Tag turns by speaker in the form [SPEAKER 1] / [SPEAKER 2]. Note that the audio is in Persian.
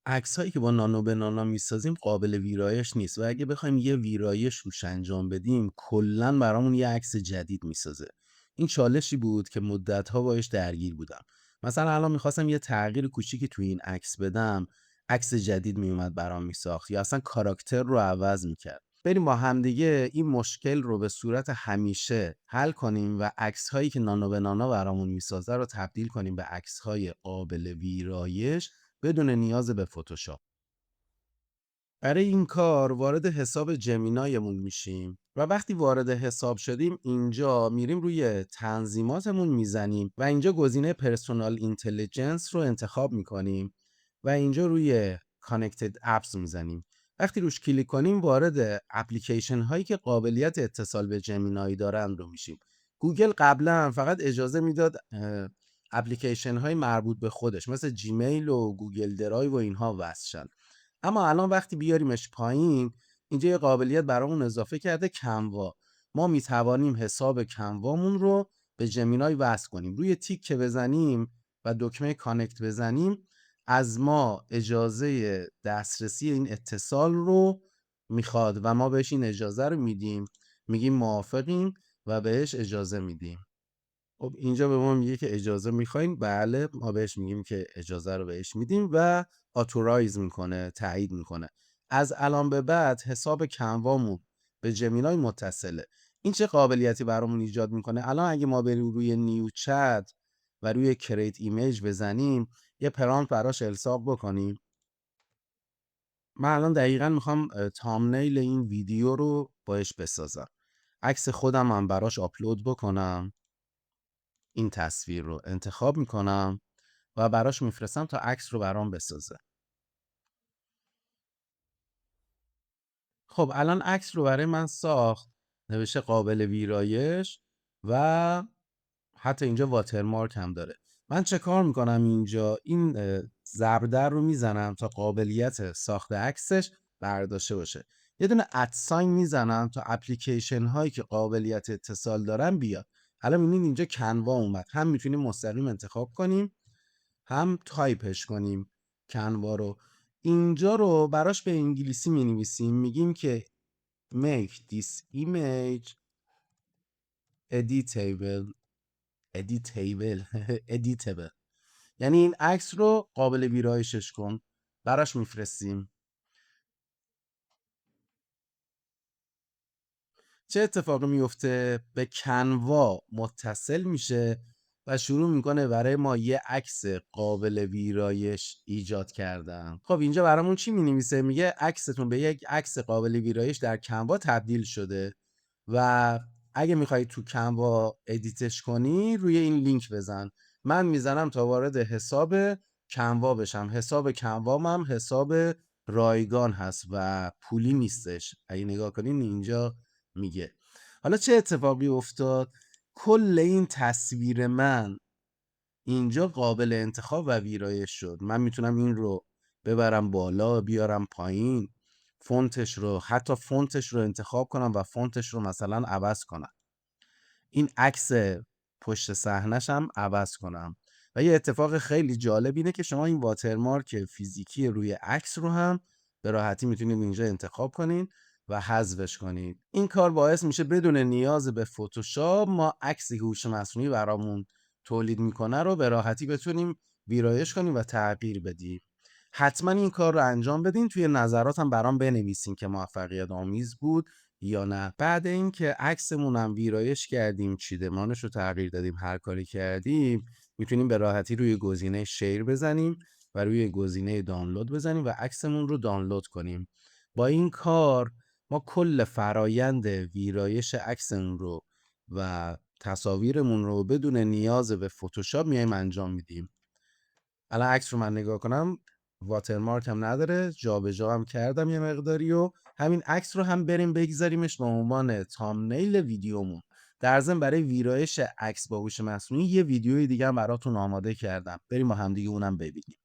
[SPEAKER 1] عکس‌هایی که با نانو به نانا میسازیم قابل ویرایش نیست و اگه بخوایم یه ویرایش روش انجام بدیم کلاً برامون یه عکس جدید میسازه. این چالشی بود که مدت‌ها باهاش درگیر بودم. مثلا الان میخواستم یه تغییر کوچیکی توی این عکس بدم، عکس جدید میومد برام میساخت یا اصلا کاراکتر رو عوض میکرد. بریم با همدیگه این مشکل رو به صورت همیشه حل کنیم و عکس‌هایی که نانو به نانا برامون میسازه رو تبدیل کنیم به عکس‌های قابل ویرایش بدون نیاز به فتوشاپ. برای این کار وارد حساب جمینایمون میشیم و وقتی وارد حساب شدیم اینجا میریم روی تنظیماتمون میزنیم و اینجا گزینه پرسونال اینتلیجنس رو انتخاب میکنیم و اینجا روی کانکتد اپس میزنیم. وقتی روش کلیک کنیم وارد اپلیکیشن هایی که قابلیت اتصال به جمینای دارن رو میشیم. گوگل قبلا فقط اجازه میداد اپلیکیشن های مربوط به خودش مثل جیمیل و گوگل درایو و اینها وصل شن. اما الان وقتی بیاریمش پایین اینجا یه قابلیت برامون اضافه کرده، کنوا. ما میتوانیم حساب کنوامون رو به جمینای وصل کنیم. روی تیک که بزنیم و دکمه کانکت بزنیم از ما اجازه دسترسی این اتصال رو میخواد و ما بهش این اجازه رو میدیم، میگیم موافقیم و بهش اجازه میدیم. خب اینجا به ما میگه که اجازه میخواین، بله ما بهش میگیم که اجازه رو بهش میدیم و اتورایز میکنه، تایید میکنه. از الان به بعد حساب کنوامون به جمینای متصله. این چه قابلیتی برامون ایجاد میکنه؟ الان اگه ما بریم روی نیو چت و روی کریت ایمیج بزنیم یه پرامپت براش الساق بکنیم. من الان دقیقا میخوام تامنیل این ویدیو رو باش بسازم، عکس خودم هم براش آپلود بکنم، این تصویر رو انتخاب میکنم و براش میفرستم تا عکس رو برام بسازه. خب الان عکس رو برای من ساخت، نوشته قابل ویرایش و حتی اینجا واترمارک هم داره. من چه کار میکنم اینجا؟ این ضربدر رو میزنم تا قابلیت ساخت عکسش برداشته باشه. یه دونه ادساین میزنم تا اپلیکیشن هایی که قابلیت اتصال دارن بیاد. الان میبینید اینجا کنوا اومد، هم میتونیم مستقیم انتخاب کنیم هم تایپش کنیم کنوا رو. اینجا رو براش به انگلیسی می نویسیم، میگیم که make this image editable editable editable، یعنی این عکس رو قابل ویرایشش کن. براش میفرستیم. چه اتفاقی میفته؟ به کنوا متصل میشه و شروع میکنه برای ما یه عکس قابل ویرایش ایجاد کردن. خب اینجا برامون چی مینویسه؟ میگه عکستون به یک عکس قابل ویرایش در کنوا تبدیل شده و اگه میخوای تو کنوا ادیتش کنی روی این لینک بزن. من میزنم تا وارد حساب کنوا بشم. حساب کنوام هم حساب رایگان هست و پولی نیستش. اگه نگاه کنین اینجا میگه. حالا چه اتفاقی افتاد؟ کل این تصویر من اینجا قابل انتخاب و ویرایش شد. من میتونم این رو ببرم بالا بیارم پایین، فونتش رو، حتی فونتش رو انتخاب کنم و فونتش رو مثلا عوض کنم. این عکس پشت صحنش هم عوض کنم. و یه اتفاق خیلی جالب اینه که شما این واترمارک فیزیکی روی عکس رو هم به راحتی میتونید اینجا انتخاب کنین و حذفش کنید. این کار باعث میشه بدون نیاز به فتوشاپ ما عکسی که هوش مصنوعی برامون تولید میکنه رو به راحتی بتونیم ویرایش کنیم و تغییر بدیم. حتما این کار رو انجام بدین. توی نظراتم برام بنویسین که موفقیت آمیز بود یا نه. بعد اینکه عکسمون هم ویرایش کردیم، چیدمانش رو تغییر دادیم، هر کاری کردیم، میتونیم به راحتی روی گزینه شیر بزنیم و روی گزینه دانلود بزنیم و عکسمون رو دانلود کنیم. با این کار ما کل فرایند ویرایش عکسمون رو و تصاویرمون رو بدون نیاز به فتوشاپ میایم انجام میدیم. الان عکس رو من نگاه کنم واترمارک هم نداره، جابجا هم کردم یه مقداری و همین عکس رو هم بریم بگذاریمش به عنوان تامنیل ویدیومون. در ضمن برای ویرایش عکس با هوش مصنوعی یه ویدیوی دیگه هم براتون آماده کردم، بریم با همدیگه اونم ببینیم.